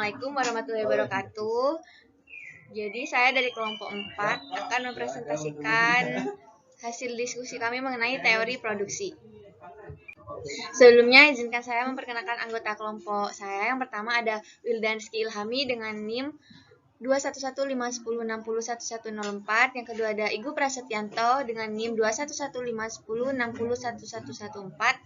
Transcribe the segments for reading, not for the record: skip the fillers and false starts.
Assalamualaikum warahmatullahi wabarakatuh. Jadi saya dari kelompok 4 akan mempresentasikan hasil diskusi kami mengenai teori produksi. Sebelumnya izinkan saya memperkenalkan anggota kelompok saya. Yang pertama ada Wildansky Ilhami dengan NIM 21151060104. Yang kedua ada Igu Prasetyanto dengan NIM 21150601114.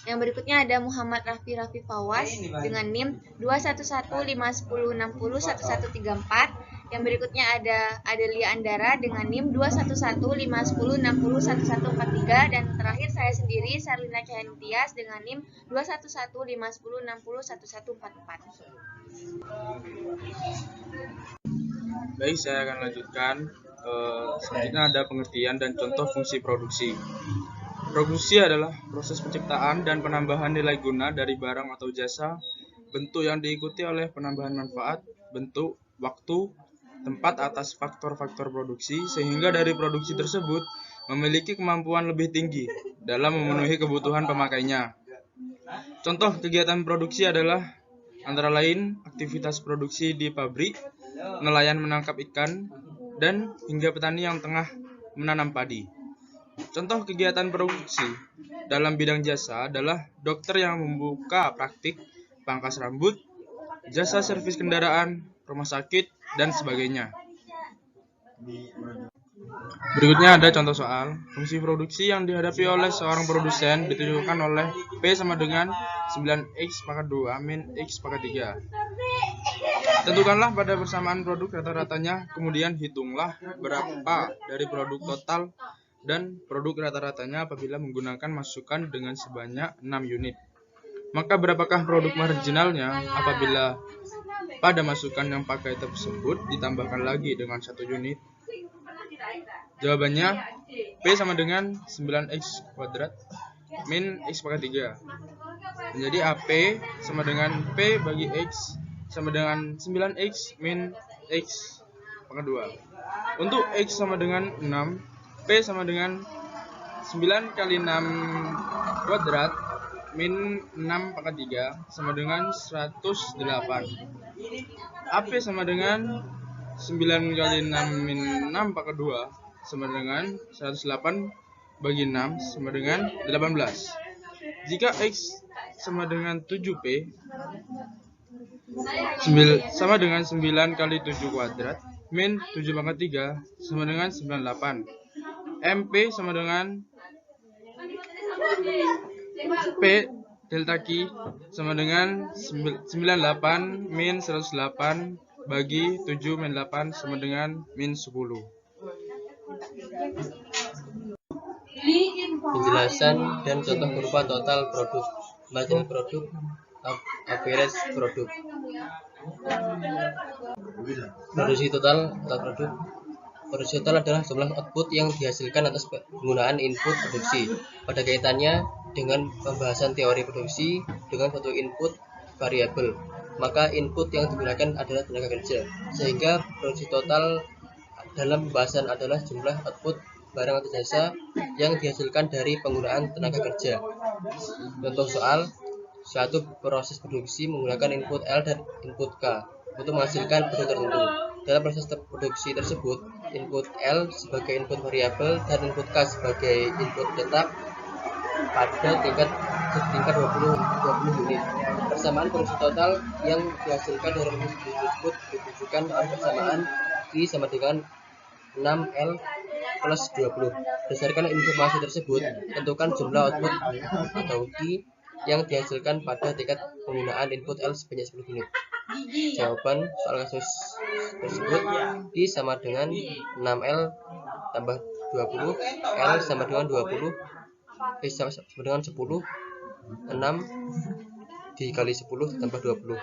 Yang berikutnya ada Muhammad Raffi Fawas dengan NIM 2115010601134. Yang berikutnya ada Adelia Andara dengan NIM 2115010601143. Dan terakhir saya sendiri, Sarlina Cahyani Tias dengan NIM 2115010601144. Baik, saya akan lanjutkan. Selanjutnya ada pengertian dan contoh fungsi produksi. Produksi adalah proses penciptaan dan penambahan nilai guna dari barang atau jasa, bentuk yang diikuti oleh penambahan manfaat, bentuk, waktu, tempat atas faktor-faktor produksi, sehingga dari produksi tersebut memiliki kemampuan lebih tinggi dalam memenuhi kebutuhan pemakainya. Contoh kegiatan produksi adalah antara lain aktivitas produksi di pabrik, nelayan menangkap ikan, dan hingga petani yang tengah menanam padi. Contoh kegiatan produksi dalam bidang jasa adalah dokter yang membuka praktik, pangkas rambut, jasa servis kendaraan, rumah sakit, dan sebagainya. Berikutnya ada contoh soal. Fungsi produksi yang dihadapi oleh seorang produsen ditunjukkan oleh P sama dengan 9X pangkat 2 min X pangkat 3. Tentukanlah pada persamaan produk rata-ratanya, kemudian hitunglah berapa dari produk total dan produk rata-ratanya apabila menggunakan masukan dengan sebanyak 6 unit. Maka berapakah produk marginalnya apabila pada masukan yang pakai tersebut ditambahkan lagi dengan 1 unit? Jawabannya P sama dengan 9X kuadrat min X pangkat 3. Jadi AP sama dengan P bagi X sama dengan 9X min X pangkat 2. Untuk X sama dengan 6, P sama dengan 9 kali 6 kuadrat min 6 pangkat 3 sama dengan 108. AP sama dengan 9 kali 6 min 6 pangkat 2 sama dengan 108 bagi 6 sama dengan 18. Jika X sama dengan 7P sama dengan 9 kali 7 kuadrat min 7 pangkat 3 sama dengan 98. MP sama dengan P delta Q sama dengan 98 min 108 bagi 7 min 8 sama dengan min 10. Penjelasan dan contoh berupa total produk, marginal produk, average produk. Produksi total produk. Produksi total adalah jumlah output yang dihasilkan atas penggunaan input produksi. Pada kaitannya dengan pembahasan teori produksi dengan suatu input variabel, maka input yang digunakan adalah tenaga kerja. Sehingga produksi total dalam pembahasan adalah jumlah output barang atau jasa yang dihasilkan dari penggunaan tenaga kerja. Contoh soal, suatu proses produksi menggunakan input L dan input K untuk menghasilkan produk tertentu. Dalam proses produksi tersebut, input L sebagai input variabel dan input K sebagai input tetap pada tingkat 20 unit. Persamaan produksi total yang dihasilkan dari proses tersebut ditunjukkan oleh persamaan I sama dengan 6L plus 20. Berdasarkan informasi tersebut, tentukan jumlah output atau Q yang dihasilkan pada tingkat penggunaan input L sebanyak 10 unit. Jawaban soal kasus tersebut I sama dengan 6L tambah 20, L sama dengan 20, sama dengan 10, 6 dikali 10 tambah 20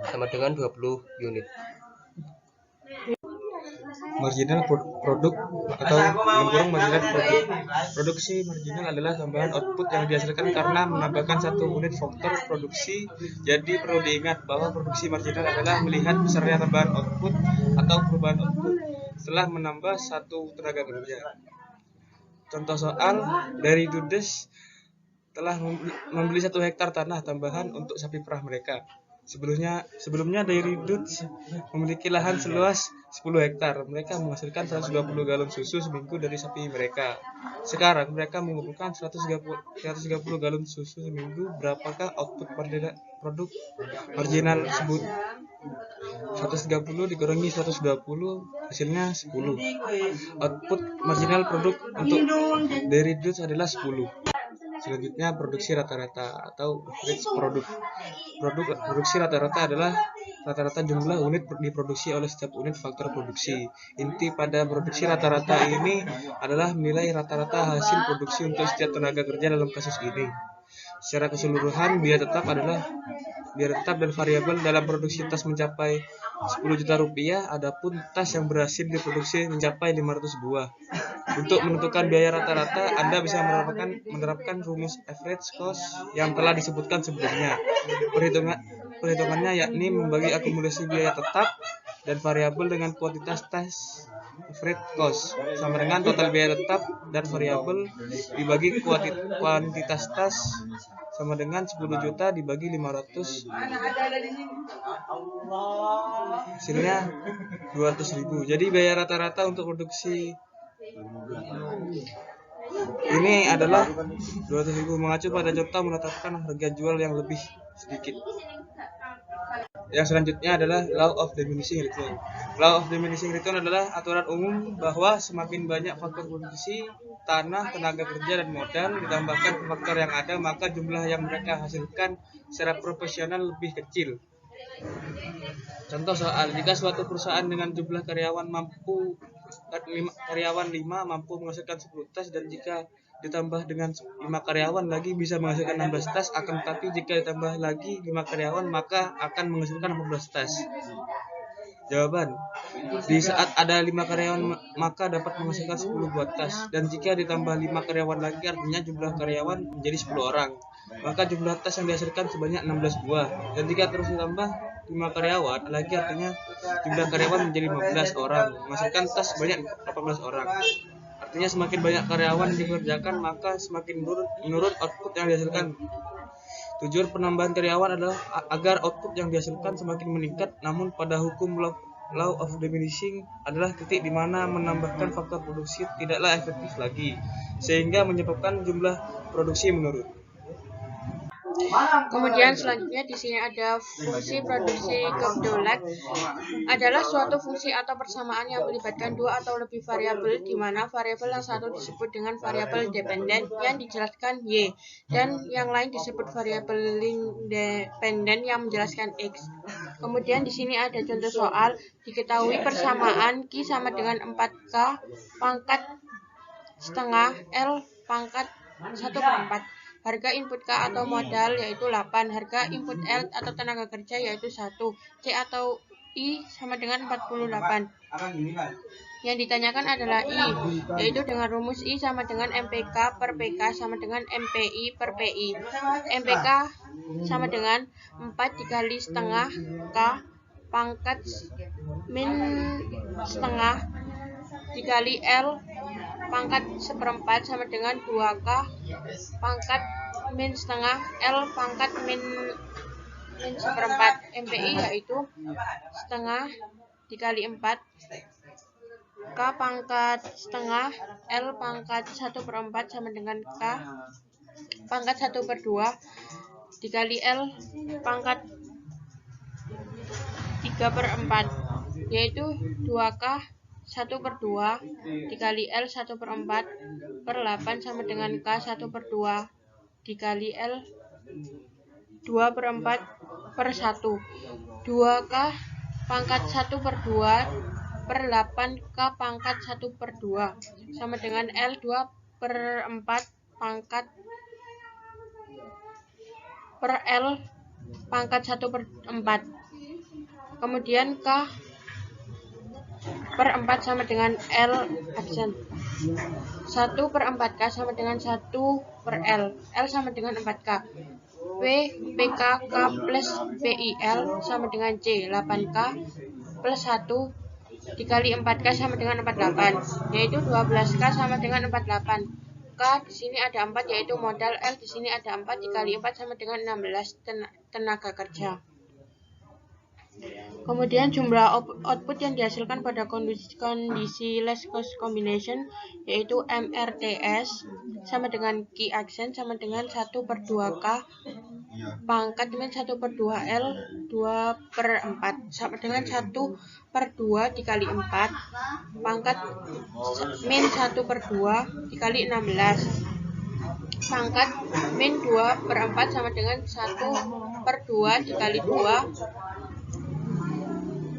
sama dengan 20 unit. Marginal produk atau kurang marginal produk. Produksi marginal adalah tambahan output yang dihasilkan karena menambahkan 1 unit faktor produksi. Jadi perlu diingat bahwa produksi marginal adalah melihat besarnya tambahan output atau perubahan output setelah menambah 1 tenaga kerja. Contoh soal, dari Dudes telah membeli 1 hektar tanah tambahan untuk sapi perah mereka. Sebelumnya Dairy Dutch memiliki lahan seluas 10 hektar. Mereka menghasilkan 120 galon susu seminggu dari sapi mereka. Sekarang mereka mengumpulkan 130 galon susu seminggu. Berapakah output produk marginal tersebut? 130 dikurangi 120 hasilnya 10. Output marginal produk untuk Dairy Dutch adalah 10. Selanjutnya produksi rata-rata atau average produksi rata-rata adalah rata-rata jumlah unit diproduksi oleh setiap unit faktor produksi. Inti pada produksi rata-rata ini adalah menilai rata-rata hasil produksi untuk setiap tenaga kerja dalam kasus ini. Secara keseluruhan biaya tetap dan variabel dalam produksi tas mencapai 10 juta rupiah, adapun tas yang berhasil diproduksi mencapai 500 buah. Untuk menentukan biaya rata-rata, Anda bisa menerapkan rumus average cost yang telah disebutkan sebelumnya. Perhitungannya yakni membagi akumulasi biaya tetap dan variabel dengan kuantitas tas average cost sama dengan total biaya tetap dan variabel dibagi kuantitas tas sama dengan 10 juta dibagi 500, hasilnya 200.000. Jadi biaya rata-rata untuk produksi ini adalah 200.000. Mengacu pada contoh menetapkan harga jual yang lebih sedikit. Yang selanjutnya adalah Law of Diminishing Return. Law of Diminishing Return adalah aturan umum bahwa semakin banyak faktor produksi, tanah, tenaga kerja, dan modal ditambahkan faktor yang ada, maka jumlah yang mereka hasilkan secara proporsional lebih kecil. Contoh soal, jika suatu perusahaan dengan jumlah karyawan 5 mampu menghasilkan 10 tas, dan jika ditambah dengan 5 karyawan lagi bisa menghasilkan 16 tas, akan tetapi jika ditambah lagi 5 karyawan maka akan menghasilkan 14 tas. Jawaban, di saat ada 5 karyawan maka dapat menghasilkan 10 buah tas, dan jika ditambah 5 karyawan lagi artinya jumlah karyawan menjadi 10 orang, maka jumlah tas yang dihasilkan sebanyak 16 buah, dan jika terus ditambah 5 karyawan lagi artinya jumlah karyawan menjadi 15 orang, menghasilkan tas sebanyak 18 orang. Artinya semakin banyak karyawan yang dikerjakan maka semakin menurun output yang dihasilkan. Tujuan penambahan karyawan adalah agar output yang dihasilkan semakin meningkat, namun pada hukum Law of Diminishing adalah titik di mana menambahkan faktor produksi tidaklah efektif lagi, sehingga menyebabkan jumlah produksi menurun. Kemudian selanjutnya di sini ada fungsi produksi Gauss-Deulat adalah suatu fungsi atau persamaan yang melibatkan dua atau lebih variabel, di mana variabel yang satu disebut dengan variabel dependen yang dijelaskan Y, dan yang lain disebut variabel independen yang menjelaskan X. Kemudian di sini ada contoh soal, diketahui persamaan Q sama dengan 4K pangkat setengah L pangkat 1/4. Harga input K atau modal yaitu 8, harga input L atau tenaga kerja yaitu 1, C atau I sama dengan 48. Yang ditanyakan adalah I, yaitu dengan rumus I sama dengan MPK per PK sama dengan MPI per PI. MPK sama dengan 4 dikali setengah K pangkat min setengah dikali L pangkat 1/4 sama dengan 2K pangkat min setengah L pangkat min 1/4. MPI yaitu setengah dikali 4 K pangkat setengah L pangkat 1/4 sama dengan K pangkat 1/2 dikali L pangkat 3/4, yaitu 2K 1/2 dikali L 1/4 per 8 sama dengan K 1/2 dikali L 2/4 per 1. 2K pangkat 1/2 per 8K pangkat 1/2 sama dengan L 2/4 pangkat per L pangkat 1/4. Kemudian K per 4 sama dengan L absen. 1/4K sama dengan 1 per L. L sama dengan 4K. P PK K plus PIL sama dengan C. 8K plus 1 dikali 4K sama dengan 48, yaitu 12K sama dengan 48. K di sini ada 4 yaitu modal, L di sini ada 4 dikali 4 sama dengan 16 tenaga kerja. Kemudian jumlah output yang dihasilkan pada kondisi last cost combination yaitu MRTS sama dengan Q accent sama dengan 1/2K pangkat min 1/2L 2/4 sama dengan 1/2 dikali 4 pangkat min 1/2 dikali 16 pangkat min 2/4 sama dengan 1/2 dikali 2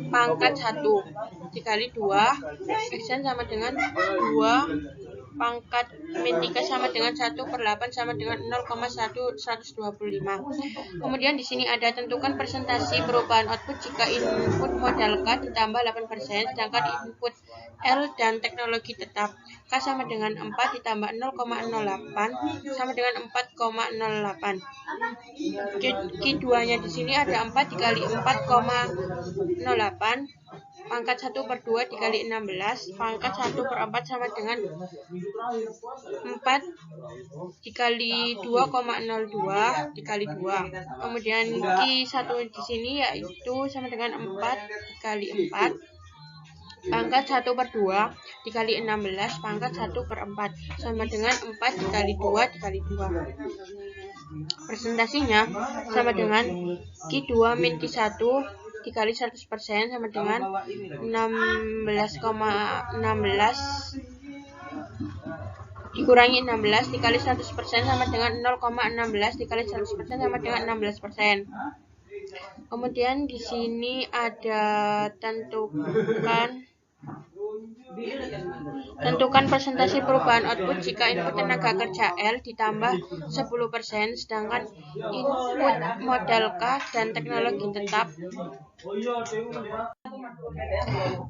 pangkat 1 dikali 2 Xn sama dengan 2 pangkat min 3 sama dengan 1/8 sama dengan 0,125. Kemudian di sini ada tentukan presentasi perubahan output jika input modal K ditambah 8% sedangkan input L dan teknologi tetap K sama dengan 4 ditambah 0,08 sama dengan 4,08. Q2 nya di sini ada 4 dikali 4,08 pangkat 1/2 dikali 16 pangkat 1/4 sama dengan 4 dikali 2,02 dikali 2. Kemudian Q1 di sini yaitu sama dengan 4 dikali 4 pangkat 1/2 dikali 16 pangkat 1/4 sama dengan 4 dikali 2 dikali 2. Presentasinya sama dengan Q2 min Q1 dikali 100% sama dengan 16,16 dikurangi 16 dikali 100% sama dengan 0,16 dikali 100% sama dengan 16%. Kemudian di sini ada tentukan presentasi perubahan output jika input tenaga kerja L ditambah 10% sedangkan input modal K dan teknologi tetap.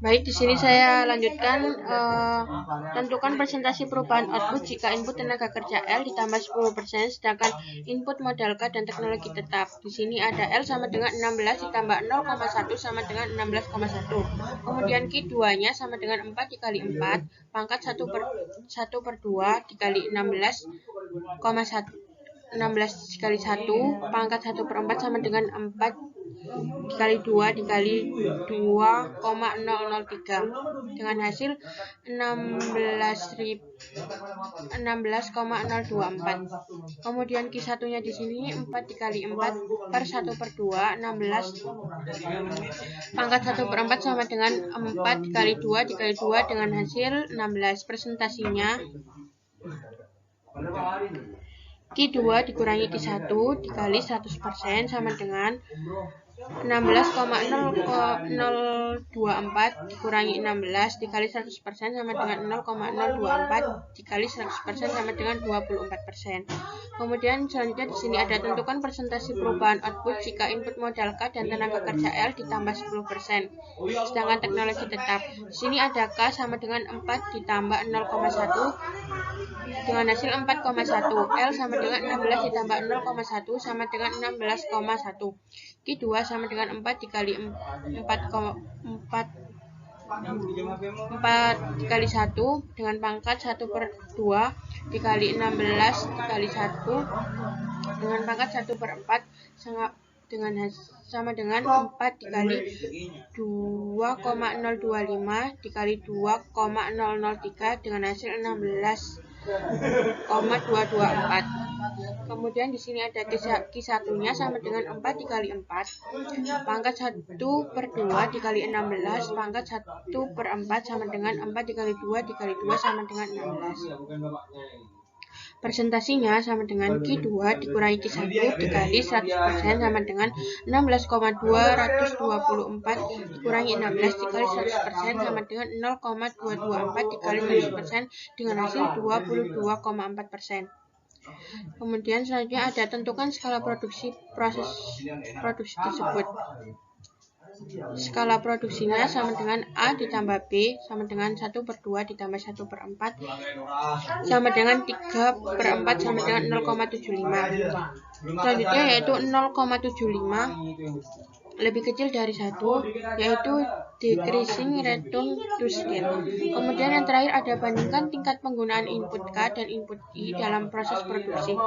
Baik, di sini saya lanjutkan tentukan presentasi perubahan output jika input tenaga kerja L ditambah 10% sedangkan input modal K dan teknologi tetap. Di sini ada L sama dengan 16 ditambah 0,1 sama dengan 16,1. Kemudian Q2-nya sama dengan 4 dikali 4 pangkat 1/2 dikali 16 dikali 1 pangkat 1/4 sama dengan 4 dikali 2 dikali 2,003 dengan hasil 16,024. Kemudian Q1 nya di sini 4 dikali 4 per 1/2 16 pangkat 1/4 sama dengan 4 dikali 2 dikali 2 dengan hasil 16. Presentasinya Q2 dikurangi Q1 dikali 100% sama dengan 16,024 dikurangi 16 dikali 100% sama dengan 0,024 dikali 100% sama dengan 24%. Kemudian selanjutnya di sini ada tentukan presentasi perubahan output jika input modal K dan tenaga kerja L ditambah 10% sedangkan teknologi tetap. Di sini ada K sama dengan 4 ditambah 0,1 dengan hasil 4,1. L sama dengan 16 ditambah 0,1 sama dengan 16,1. Q2 sama dengan 4 dikali 4 dikali 1 dengan pangkat 1/2 dikali 16 dikali 1 dengan pangkat 1/4 sama dengan 4 dikali 2,025 dikali 2,003 dengan hasil 16,224. Kemudian di sini ada Q1-nya sama dengan 4 dikali 4 pangkat 1/2 dikali 16 pangkat 1/4 sama dengan 4 dikali 2 dikali 2 sama dengan 16. Presentasinya sama dengan Q2 dikurangi Q1 dikali 100% sama dengan 16,224 dikurangi 16 dikali 100% sama dengan 0,224 dikali 100% dengan hasil 22,4%. Kemudian selanjutnya ada tentukan skala produksi proses produksi tersebut. Skala produksinya sama dengan A ditambah B sama dengan 1/2 ditambah 1/4 sama dengan 3/4 sama dengan 0,75. Selanjutnya yaitu 0,75 lebih kecil dari 1 yaitu decreasing return to scale. Kemudian yang terakhir ada bandingkan tingkat penggunaan input K dan input I dalam proses produksi.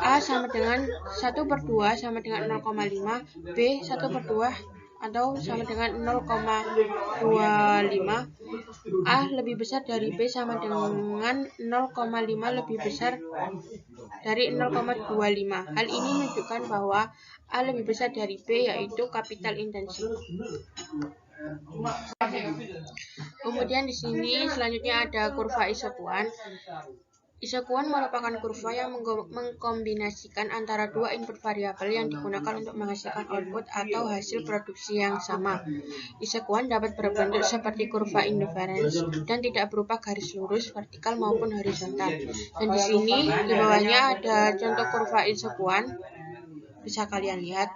A sama dengan 1/2 sama dengan 0,5, B 1/2 atau sama dengan 0,25. A lebih besar dari B sama dengan 0,5 lebih besar dari 0,25. Hal ini menunjukkan bahwa A lebih besar dari B, yaitu capital intention. Kemudian di sini selanjutnya ada kurva isokuan. Isokuan merupakan kurva yang mengkombinasikan antara dua input variabel yang digunakan untuk menghasilkan output atau hasil produksi yang sama. Isokuan dapat berbentuk seperti kurva inference dan tidak berupa garis lurus, vertikal maupun horizontal. Dan di sini di bawahnya ada contoh kurva isokuan, bisa kalian lihat.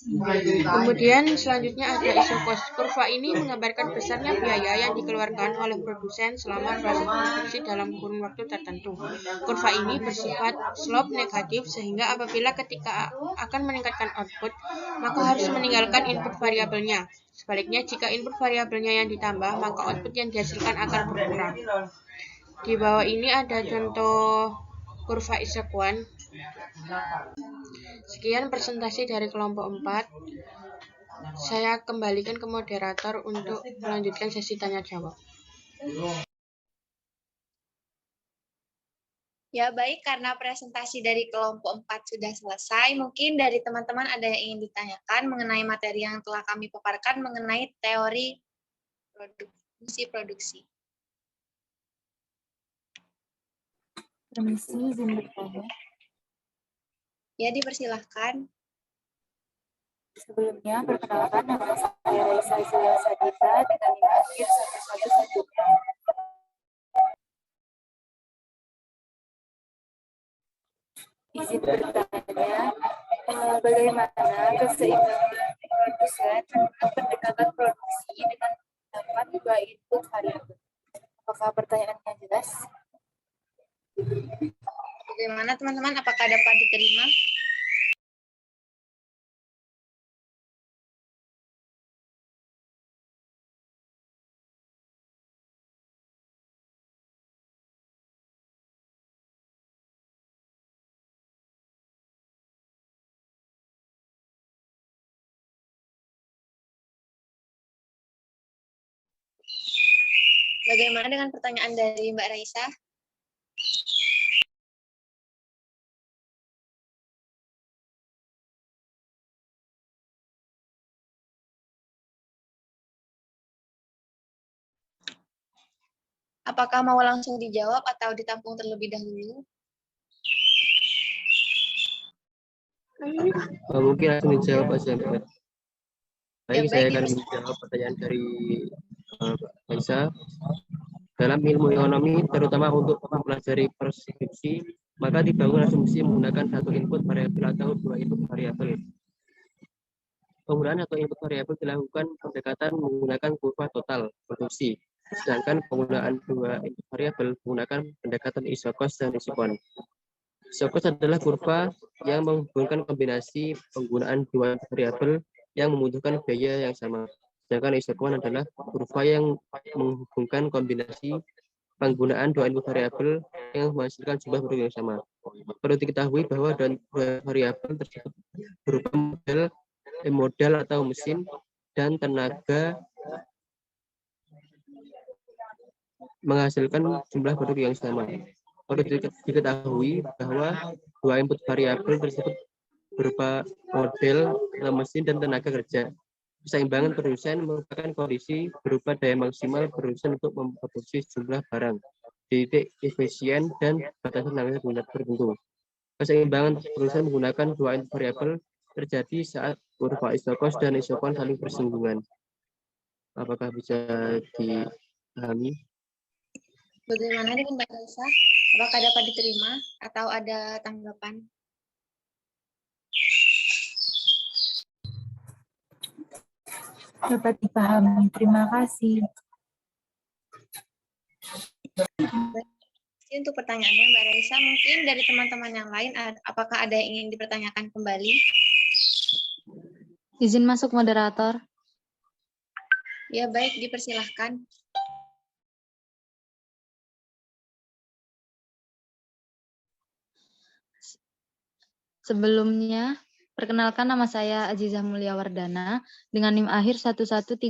Kemudian selanjutnya ada isokos. Kurva ini menggambarkan besarnya biaya yang dikeluarkan oleh produsen selama proses produksi dalam kurun waktu tertentu. Kurva ini bersifat slope negatif sehingga apabila ketika akan meningkatkan output, maka harus meninggalkan input variabelnya. Sebaliknya, jika input variabelnya yang ditambah, maka output yang dihasilkan akan berkurang. Di bawah ini ada contoh kurva isokuan. Sekian presentasi dari kelompok 4. Saya kembalikan ke moderator untuk melanjutkan sesi tanya jawab. Ya, baik, karena presentasi dari kelompok 4 sudah selesai, mungkin dari teman-teman ada yang ingin ditanyakan mengenai materi yang telah kami paparkan mengenai teori fungsi produksi. Permisi, izin bertanya. Ya, dipersilahkan. Sebelumnya, perkenalkan nama saya Raisa Zula Sadita dengan NIM akhir 111. Izin bertanya, bagaimana keseimbangan produsen dan pendekatan produksi dengan menggunakan dua input variabel? Apakah pertanyaannya jelas? Bagaimana teman-teman? Apakah dapat diterima? Bagaimana dengan pertanyaan dari Mbak Raisa? Apakah mau langsung dijawab atau ditampung terlebih dahulu? Mungkin langsung dijawab aja, Mbak. Baik, Ya, saya baik, akan menjawab pertanyaan dari Mbak Raisa. Dalam ilmu ekonomi, terutama untuk mempelajari perskripsi, maka dibangun asumsi menggunakan satu input variabel atau dua input variabel. Penggunaan satu input variabel dilakukan pendekatan menggunakan kurva total produksi, sedangkan penggunaan dua input variabel menggunakan pendekatan isokos dan isokon. Isokos adalah kurva yang menghubungkan kombinasi penggunaan dua input variabel yang membutuhkan biaya yang sama. Sedangkan isokon adalah kurva yang menghubungkan kombinasi penggunaan dua input variabel yang menghasilkan jumlah produk yang sama. Perlu diketahui bahwa dua variabel tersebut berupa modal atau mesin dan tenaga menghasilkan jumlah produk yang sama. Perlu diketahui bahwa dua input variabel tersebut berupa model, mesin, dan tenaga kerja. Keseimbangan produsen merupakan kondisi berupa daya maksimal produsen untuk memproduksi jumlah barang, titik efisien, dan batasan tenaga tertentu. Keseimbangan produsen menggunakan dua input variabel terjadi saat kurva isokos dan isokon saling bersinggungan. Apakah bisa dipahami? Bagaimana dengan Mbak Raisa? Apakah dapat diterima atau ada tanggapan? Dapat dipahami. Terima kasih. Untuk pertanyaannya Mbak Raisa, mungkin dari teman-teman yang lain, apakah ada yang ingin dipertanyakan kembali? Izin masuk moderator. Ya, baik, dipersilahkan. Sebelumnya, Perkenalkan, nama saya Azizah Mulyawardana dengan NIM akhir 1130.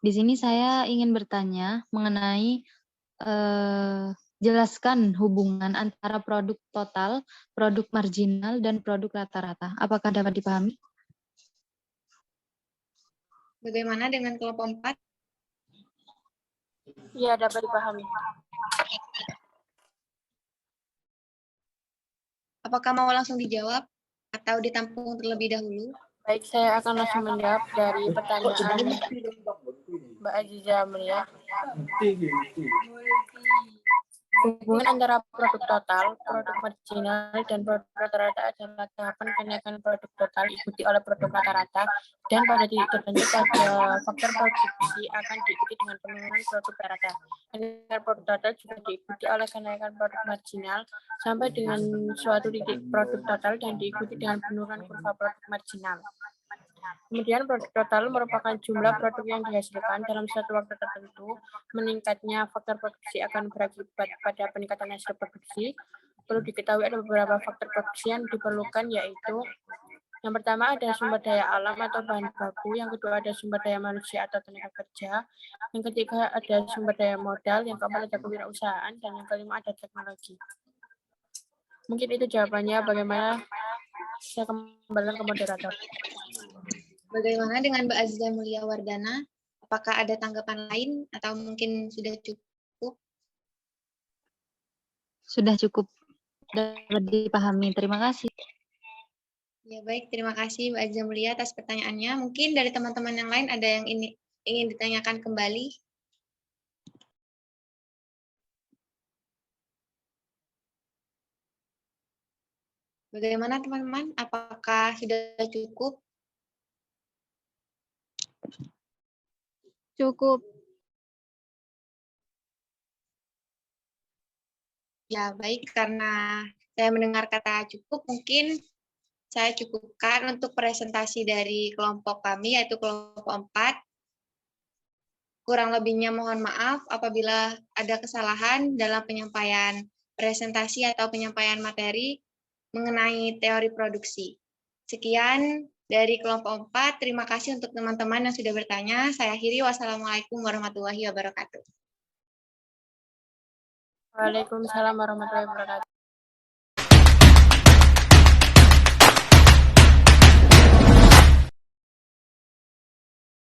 Di sini saya ingin bertanya mengenai jelaskan hubungan antara produk total, produk marginal, dan produk rata-rata. Apakah dapat dipahami? Bagaimana dengan kelompok 4? Ya, dapat dipahami. Apakah mau langsung dijawab atau ditampung terlebih dahulu? Baik, saya akan langsung menjawab dari pertanyaan Mbak Azizah Mulia. Hubungan antara produk total, produk marginal, dan produk rata-rata adalah tahapan kenaikan produk total diikuti oleh produk rata-rata, dan pada titik tertentu pada faktor produksi akan diikuti dengan penurunan produk rata. Kenaikan produk total juga diikuti oleh kenaikan produk marginal sampai dengan suatu titik produk total dan diikuti dengan penurunan kurva produk marginal. Kemudian produk total merupakan jumlah produk yang dihasilkan dalam suatu waktu tertentu. Meningkatnya faktor produksi akan berakibat pada peningkatan hasil produksi. Perlu diketahui ada beberapa faktor produksi yang diperlukan, yaitu yang pertama ada sumber daya alam atau bahan baku, yang kedua ada sumber daya manusia atau tenaga kerja, yang ketiga ada sumber daya modal, yang keempat ada kewirausahaan, dan yang kelima ada teknologi. Mungkin itu jawabannya. Bagaimana? Saya kembalikan ke moderator. Bagaimana dengan Mbak Azizah Mulyawardana? Apakah ada tanggapan lain atau mungkin sudah cukup? Sudah cukup dapat dipahami. Terima kasih. Ya, baik. Terima kasih Mbak Azizah Mulia atas pertanyaannya. Mungkin dari teman-teman yang lain ada yang ingin ditanyakan kembali? Bagaimana teman-teman? Apakah sudah cukup? Cukup. Ya, baik. Karena saya mendengar kata cukup, mungkin saya cukupkan untuk presentasi dari kelompok kami, yaitu kelompok 4. Kurang lebihnya mohon maaf apabila ada kesalahan dalam penyampaian presentasi atau penyampaian materi mengenai teori produksi. Sekian dari kelompok 4. Terima kasih untuk teman-teman yang sudah bertanya. Saya akhiri. Wassalamualaikum warahmatullahi wabarakatuh. Waalaikumsalam warahmatullahi wabarakatuh.